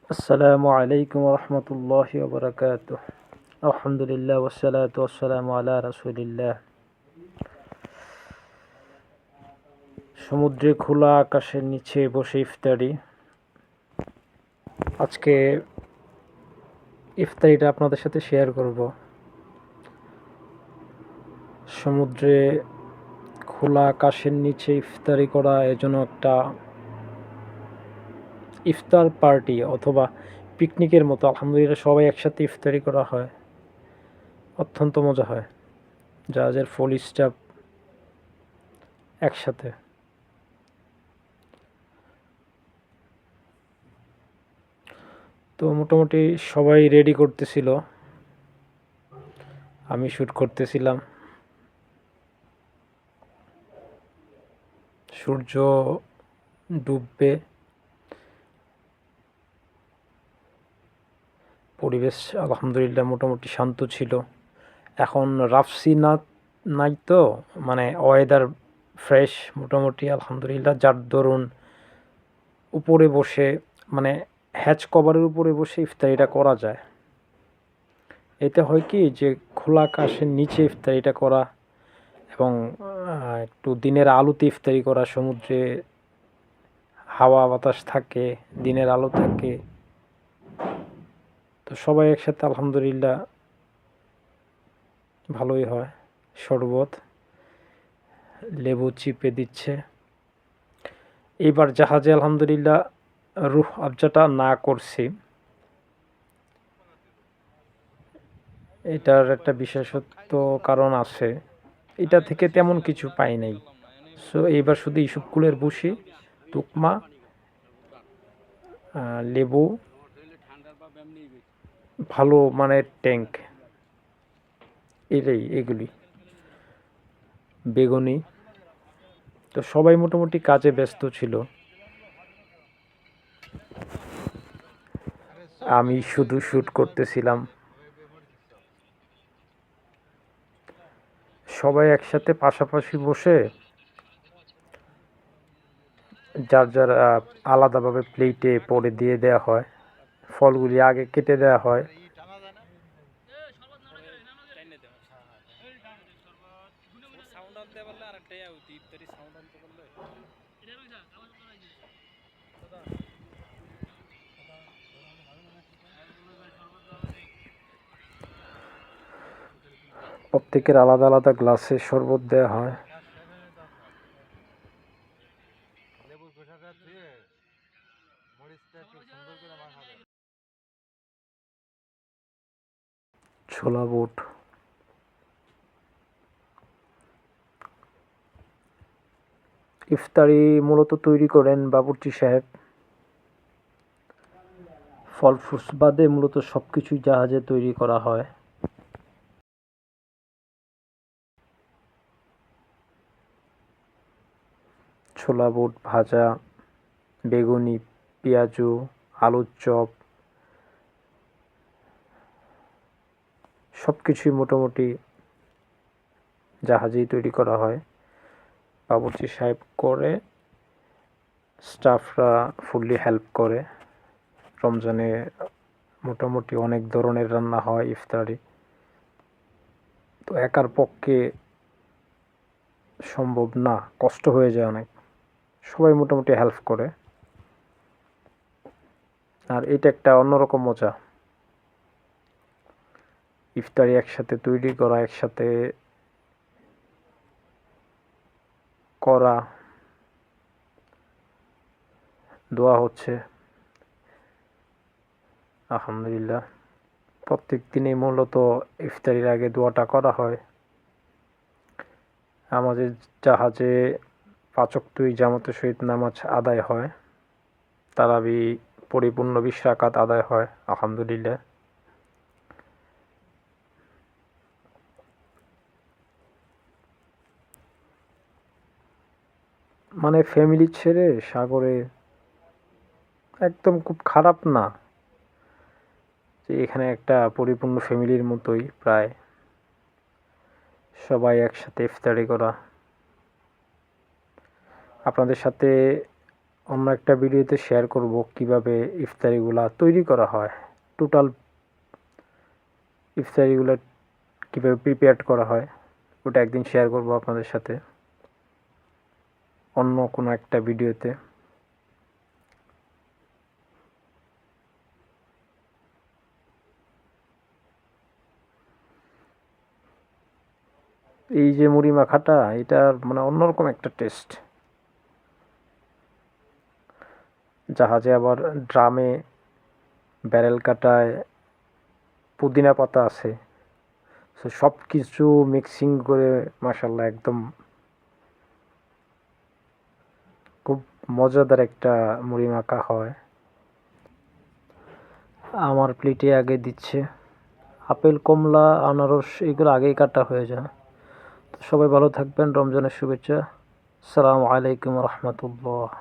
আসসালামু আলাইকুম রহমতুল্লাহি ওয়া বারাকাতুহু। আলহামদুলিল্লাহ ওয়াসসালাতু ওয়াসসালামু আলা রাসূলিল্লাহ। সমুদ্রে খোলা আকাশের নিচে বসে ইফতারি। আজকে ইফতারিটা আপনাদের সাথে শেয়ার করব। সমুদ্রে খোলা আকাশের নিচে ইফতারি করা এজন্য একটা ইফতার পার্টি অথবা পিকনিকের মতো আলহামদুলিল্লাহ সবাই একসাথে ইফতারি করা হয়, অত্যন্ত মজা হয়। জাহাজের ফুল স্টাফ একসাথে। তো মোটামুটি সবাই রেডি করতেছিল, আমি শ্যুট করতেছিলাম। সূর্য ডুববে, পরিবেশ আলহামদুলিল্লাহ মোটামুটি শান্ত ছিল। এখন রাফসি না নাই তো, মানে ওয়েদার ফ্রেশ মোটামুটি আলহামদুলিল্লাহ, যার দরুন উপরে বসে, মানে হ্যাচ কভারের উপরে বসে ইফতারিটা করা যায়। এতে হয় কি যে খোলা আকাশের নিচে ইফতারিটা করা এবং একটু দিনের আলোতে ইফতারি করা, সমুদ্রে হাওয়া বাতাস থাকে, দিনের আলো থাকে, তো সবাই একসাথে আলহামদুলিল্লাহ ভালোই হয়। শরবত, লেবু চিপে দিচ্ছে। এইবার জাহাজে আলহামদুলিল্লাহ রুহ আবজাটা না করছি, এটার একটা বিশেষত্ব কারণ আছে। এটা থেকে তেমন কিছু পাই নাই। সো এইবার শুধু ইসুপকুলের বসি, তুকমা, লেবু, ভালো মানের ট্যাঙ্ক, এগুলি, বেগুনি। তো সবাই মোটামুটি কাজে ব্যস্ত ছিল, আমি শুধু শ্যুট করতেছিলাম। সবাই একসাথে পাশাপাশি বসে যার যার আলাদাভাবে প্লেটে পরে দিয়ে দেওয়া হয়। ফলগুলি আগে কেটে দেওয়া হয়। প্রত্যেকের আলাদা আলাদা গ্লাসে শরবত দেওয়া হয়। ছোলা বুট। ইফতারি মূলত তৈরি করেন বাবুর্চি সাহেব। ফল ফ্রুটস বাদে মূলত সব কিছুই জাহাজে তৈরি করা হয়। ছোলা বুট ভাজা, বেগুনি, পেঁয়াজু, আলুর চপ, সব কিছুই মোটামুটি জাহাজেই তৈরি করা হয়। বাবুর্চি সাহেব করে, স্টাফরা ফুললি হেল্প করে। রমজানে মোটামুটি অনেক ধরনের রান্না হয় ইফতারি, তো একার পক্ষে সম্ভব না, কষ্ট হয়ে যায় অনেক। সবাই মোটামুটি হেল্প করে, আর এটা একটা অন্যরকম মজা। ইফতারি একসাথে তৈরি করা, একসাথে করা। দোয়া হচ্ছে আলহামদুলিল্লাহ। প্রত্যেক দিনই মূলত ইফতারির আগে দোয়াটা করা হয়। আমাদের জাহাজে 5 ওয়াক্তই জামাতের সহিত নামাজ আদায় হয়। তারাবি পরিপূর্ণ 20 রাকাত আদায় হয় আলহামদুলিল্লাহ। মানে ফ্যামিলি ছেড়ে সাগরে একদম খুব খারাপ না, যে এখানে একটা পরিপূর্ণ ফ্যামিলির মতোই প্রায় সবাই একসাথে ইফতারি করা। আপনাদের সাথে অন্য একটা ভিডিওতে শেয়ার করব কিভাবে ইফতারিগুলা তৈরি করা হয়, টোটাল ইফতারিগুলো কীভাবে প্রিপেয়ার করা হয়, ওটা একদিন শেয়ার করব আপনাদের সাথে অন্য কোনো একটা ভিডিওতে। এই যে মুড়ি মাখাটা, এটা মানে অন্যরকম একটা টেস্ট। জাহাজে আবার ড্রামে ব্যারেল কাটায় পুদিনা পাতা আছে, সো সব কিছু মিক্সিং করে মাশাল্লাহ একদম খুব মজাদার একটা মুড়ি মাখা হয়। আমার প্লেটে আগে দিচ্ছে আপেল, কমলা, আনারস, এগুলো আগেই কাটা হয়ে যায়। তো সবাই ভালো থাকবেন, রমজানের শুভেচ্ছা। আসসালামু আলাইকুম রহমতুল্লাহ।